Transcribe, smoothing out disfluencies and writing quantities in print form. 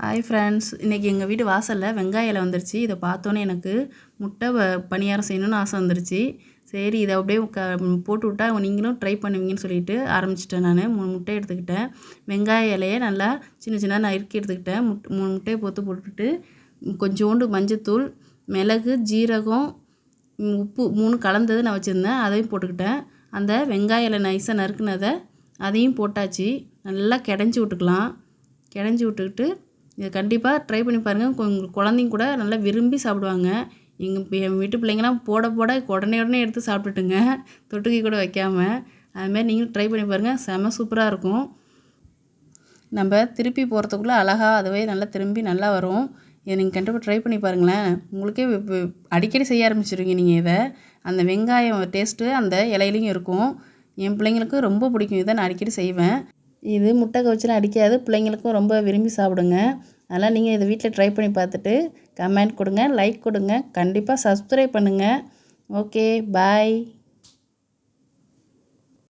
Hi friends, இன்றைக்கி எங்கள் வீட்டு வாசலில் வெங்காய இலை வந்துருச்சு. இதை பார்த்தோன்னே எனக்கு முட்டை பணியாரம் செய்யணும்னு ஆசை வந்துருச்சு. சரி, இதை அப்படியே போட்டு விட்டா நீங்களும் ட்ரை பண்ணுவீங்கன்னு சொல்லிட்டு ஆரம்பிச்சிட்டேன். நான் 3 முட்டை எடுத்துக்கிட்டேன். வெங்காய இலையை நல்லா சின்ன சின்ன நறுக்கி எடுத்துக்கிட்டேன். 3 முட்டையை போட்டுட்டு கொஞ்சோண்டு மஞ்சத்தூள், மிளகு, ஜீரகம், உப்பு 3 கலந்தது நான் வச்சுருந்தேன். அதையும் போட்டுக்கிட்டேன். அந்த வெங்காய இலை நைஸாக நறுக்குனதை அதையும் போட்டாச்சு. நல்லா கிடஞ்சி விட்டுக்கலாம். கிடஞ்சி விட்டுக்கிட்டு இதை கண்டிப்பாக ட்ரை பண்ணி பாருங்கள். குழந்தைங்க கூட நல்லா விரும்பி சாப்பிடுவாங்க. என் வீட்டு பிள்ளைங்களாம் போட உடனே எடுத்து சாப்பிட்டுட்டுங்க, தொட்டுக்கி கூட வைக்காமல். அதுமாதிரி நீங்களும் ட்ரை பண்ணி பாருங்கள். செம சூப்பராக இருக்கும். நம்ம திருப்பி போகிறதுக்குள்ளே அழகாக அதுவே நல்லா திரும்பி நல்லா வரும். இதை நீங்கள் கண்டிப்பாக ட்ரை பண்ணி பாருங்களேன். உங்களுக்கே அடிக்கடி செய்ய ஆரம்பிச்சிருவீங்க நீங்கள் இதை. அந்த வெங்காயம் டேஸ்ட்டு அந்த இலையிலையும் இருக்கும். என் பிள்ளைங்களுக்கு ரொம்ப பிடிக்கும். இதை நான் அடிக்கடி செய்வேன். இது முட்டை கவிச்சுலாம் அடிக்காது. பிள்ளைங்களுக்கும் ரொம்ப விரும்பி சாப்பிடுங்க. அதனால் நீங்கள் இதை வீட்டில் ட்ரை பண்ணி பார்த்துட்டு கமெண்ட் கொடுங்க, லைக் கொடுங்க, கண்டிப்பாக சப்ஸ்கிரைப் பண்ணுங்கள். ஓகே, பாய்.